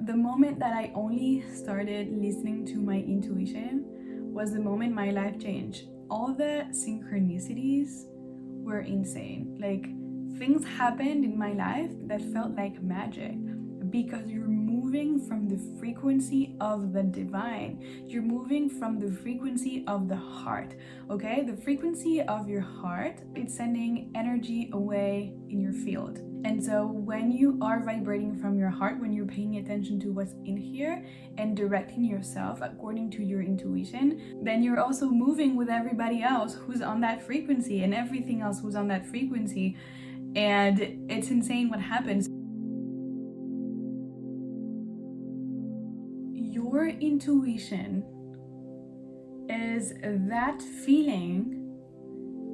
the moment that I only started listening to my intuition was the moment my life changed. All the synchronicities were insane. Like, things happened in my life that felt like magic because you're moving from the frequency of the divine. You're moving from the frequency of the heart, okay? The frequency of your heart, it's sending energy away in your field. And so when you are vibrating from your heart, when you're paying attention to what's in here and directing yourself according to your intuition, then you're also moving with everybody else who's on that frequency and everything else who's on that frequency. And it's insane what happens. Your intuition is that feeling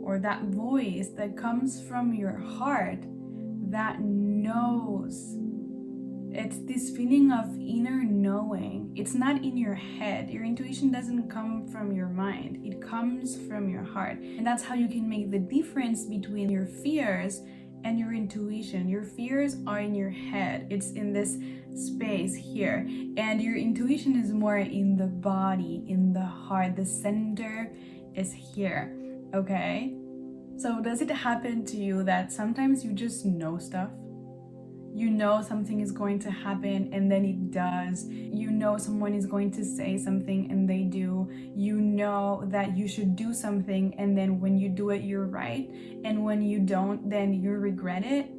or that voice that comes from your heart that knows. It's this feeling of inner knowing. It's not in your head. Your intuition doesn't come from your mind. It comes from your heart. And that's how you can make the difference between your fears and your intuition. Your fears are in your head. It's in this space here. And your intuition is more in the body, in the heart. The center is here, okay? So does it happen to you that sometimes you just know stuff? You know something is going to happen and then it does. You know someone is going to say something and they do. You know that you should do something and then when you do it, you're right. And when you don't, then you regret it.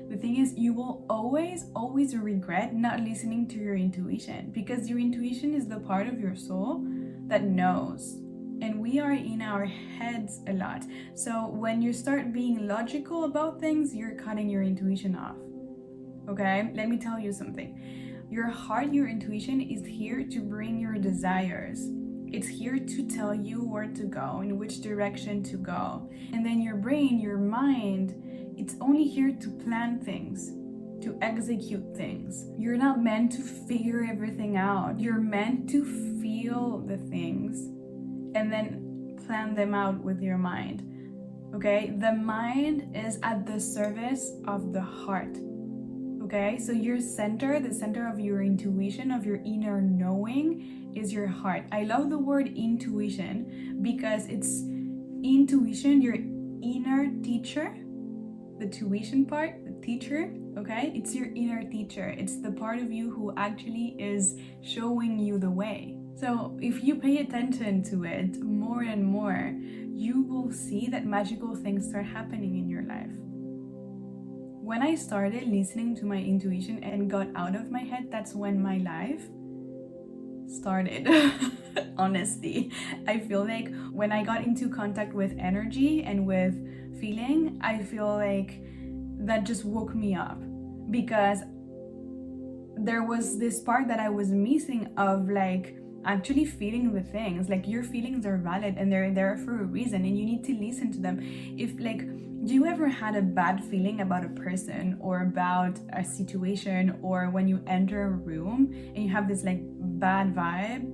The thing is, you will always regret not listening to your intuition because your intuition is the part of your soul that knows. And we are in our heads a lot. So when you start being logical about things, you're cutting your intuition off. Okay, let me tell you something. Your heart, your intuition is here to bring your desires. It's here to tell you where to go, in which direction to go. And then your brain, your mind, it's only here to plan things, to execute things. You're not meant to figure everything out. You're meant to feel the things and then plan them out with your mind. Okay, the mind is at the service of the heart. Okay, so your center, the center of your intuition, of your inner knowing is your heart. I love the word intuition because it's intuition, your inner teacher, the tuition part, the teacher, okay? It's your inner teacher. It's the part of you who actually is showing you the way. So if you pay attention to it more and more, you will see that magical things start happening in your life. When I started listening to my intuition and got out of my head, that's when my life started. Honestly, I feel like when I got into contact with energy and with feeling, I feel like that just woke me up because there was this part that I was missing of like actually feeling the things. Like, your feelings are valid and they're there for a reason and you need to listen to them. If like, do you ever had a bad feeling about a person or about a situation, or when you enter a room and you have this like bad vibe,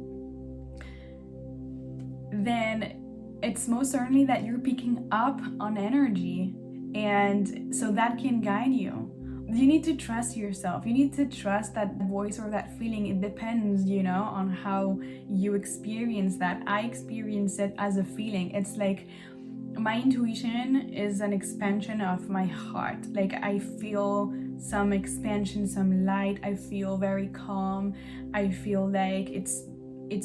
then it's most certainly that you're picking up on energy, and so that can guide you. You need to trust yourself. You need to trust that voice or that feeling. It depends, on how you experience that. I experience it as a feeling. It's like my intuition is an expansion of my heart. Like, I feel some expansion, some light. I feel very calm. I feel like it's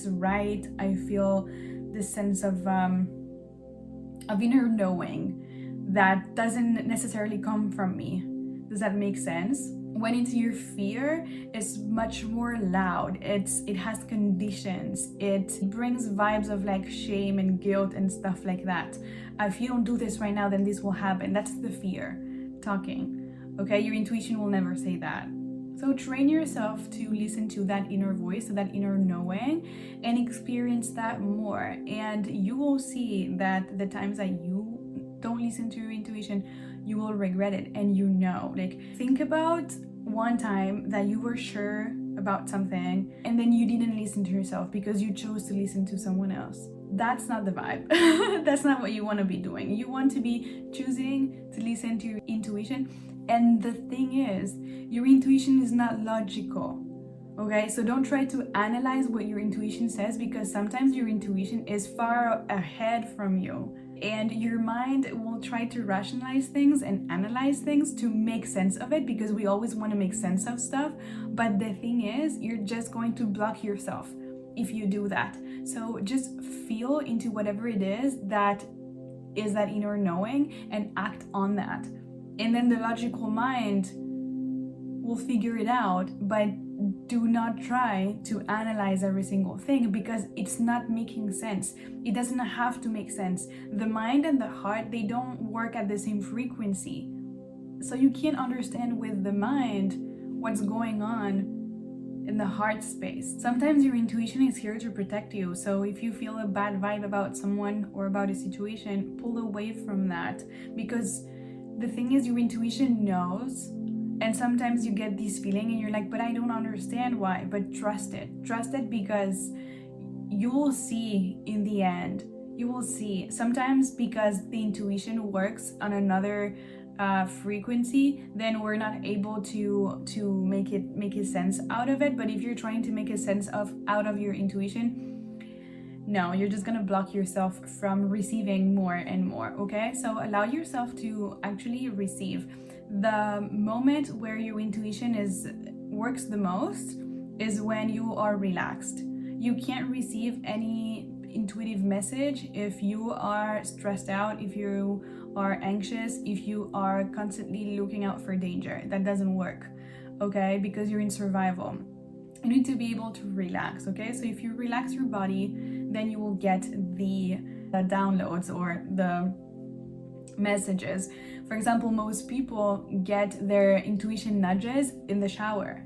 right. I feel this sense of inner knowing that doesn't necessarily come from me. Does that make sense? When it's your fear, it's much more loud. It has conditions. It brings vibes of like shame and guilt and stuff like that. If you don't do this right now, then this will happen. That's the fear talking. Okay, your intuition will never say that. So train yourself to listen to that inner voice, to that inner knowing, and experience that more. And you will see that the times that you don't listen to your intuition, you will regret it. And like, think about one time that you were sure about something and then you didn't listen to yourself because you chose to listen to someone else. That's not the vibe. That's not what you want to be doing. You want to be choosing to listen to your intuition. And the thing is, your intuition is not logical. Okay, so don't try to analyze what your intuition says, because sometimes your intuition is far ahead from you. And your mind will try to rationalize things and analyze things to make sense of it, because we always want to make sense of stuff. But the thing is, you're just going to block yourself if you do that. So just feel into whatever it is that inner knowing and act on that. And then the logical mind will figure it out, but do not try to analyze every single thing, because it's not making sense. It doesn't have to make sense. The mind and the heart, they don't work at the same frequency. So you can't understand with the mind what's going on in the heart space. Sometimes your intuition is here to protect you. So if you feel a bad vibe about someone or about a situation, pull away from that, because the thing is, your intuition knows. And sometimes you get this feeling and you're like, but I don't understand why. But trust it. Trust it, because you will see in the end. You will see. Sometimes because the intuition works on another frequency, then we're not able to make it sense out of it. But if you're trying to make a sense out of your intuition, no, you're just gonna block yourself from receiving more and more. Okay, so allow yourself to actually receive. The moment where your intuition works the most is when you are relaxed. You can't receive any intuitive message if you are stressed out, if you are anxious, if you are constantly looking out for danger. That doesn't work, okay? Because you're in survival. You need to be able to relax, okay? So if you relax your body, then you will get the downloads or the messages. For example, most people get their intuition nudges in the shower,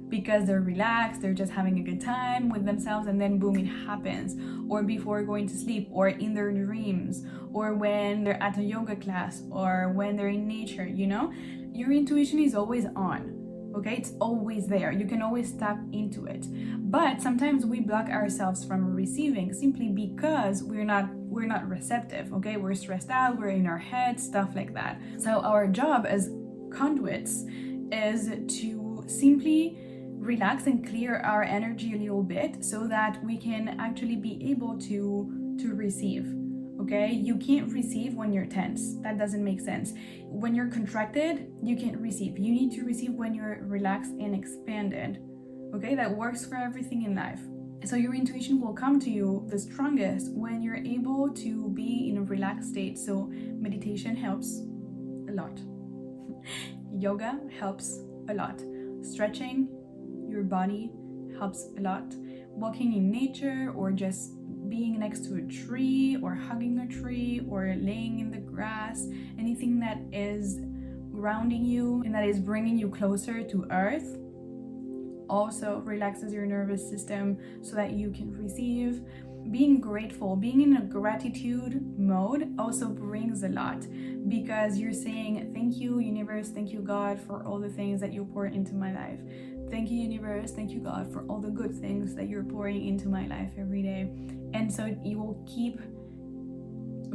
because they're relaxed, they're just having a good time with themselves, and then boom, it happens. Or before going to sleep, or in their dreams, or when they're at a yoga class, or when they're in nature, you know? Your intuition is always on. Okay, it's always there. You can always tap into it. But sometimes we block ourselves from receiving simply because we're not receptive. Okay, we're stressed out, we're in our head, stuff like that. So our job as conduits is to simply relax and clear our energy a little bit, so that we can actually be able to receive. Okay, you can't receive when you're tense. That doesn't make sense. When you're contracted, you can't receive. You need to receive when you're relaxed and expanded. Okay, that works for everything in life. So your intuition will come to you the strongest when you're able to be in a relaxed state. So meditation helps a lot. Yoga helps a lot. Stretching your body helps a lot. Walking in nature, or just being next to a tree, or hugging a tree, or laying in the grass, anything that is grounding you and that is bringing you closer to earth, also relaxes your nervous system so that you can receive. Being grateful, being in a gratitude mode also brings a lot, because you're saying, thank you, universe, thank you, God, for all the things that you pour into my life. Thank you, universe, thank you, God, for all the good things that you're pouring into my life every day. And so you will keep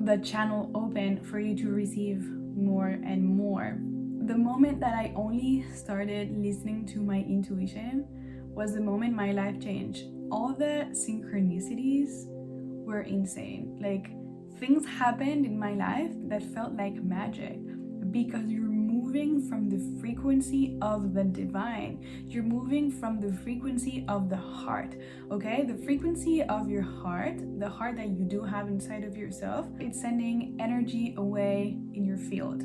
the channel open for you to receive more and more. The moment that I only started listening to my intuition was the moment my life changed. All the synchronicities were insane. Like, things happened in my life that felt like magic, because you're moving from the frequency of the divine. You're moving from the frequency of the heart, okay? The frequency of your heart, the heart that you do have inside of yourself, it's sending energy away in your field.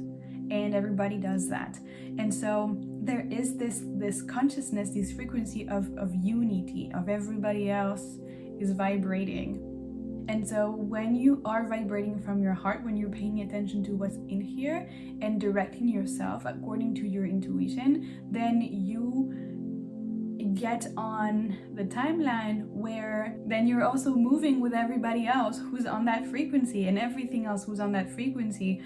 And everybody does that. And so there is this consciousness, this frequency of unity, of everybody else is vibrating. And so when you are vibrating from your heart, when you're paying attention to what's in here and directing yourself according to your intuition, then you get on the timeline where then you're also moving with everybody else who's on that frequency, and everything else who's on that frequency.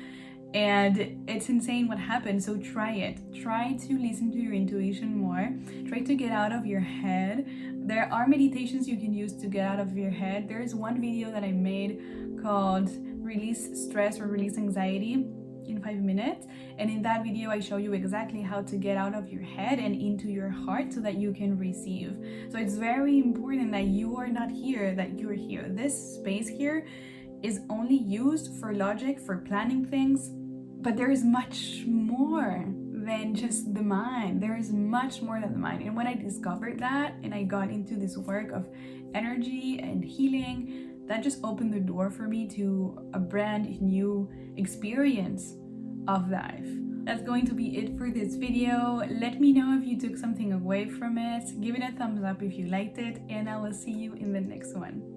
And it's insane what happens. So try it. Try to listen to your intuition more. Try to get out of your head. There are meditations you can use to get out of your head. There's one video that I made called Release Stress or Release Anxiety. in 5 minutes. And in that video, I show you exactly how to get out of your head and into your heart so that you can receive. So it's very important that you are not here, that you're here. This space here is only used for logic, for planning things, but there is much more than just the mind. There is much more than the mind. And when I discovered that and I got into this work of energy and healing, that just opened the door for me to a brand new experience of life. That's going to be it for this video. Let me know if you took something away from it. Give it a thumbs up if you liked it, and I will see you in the next one.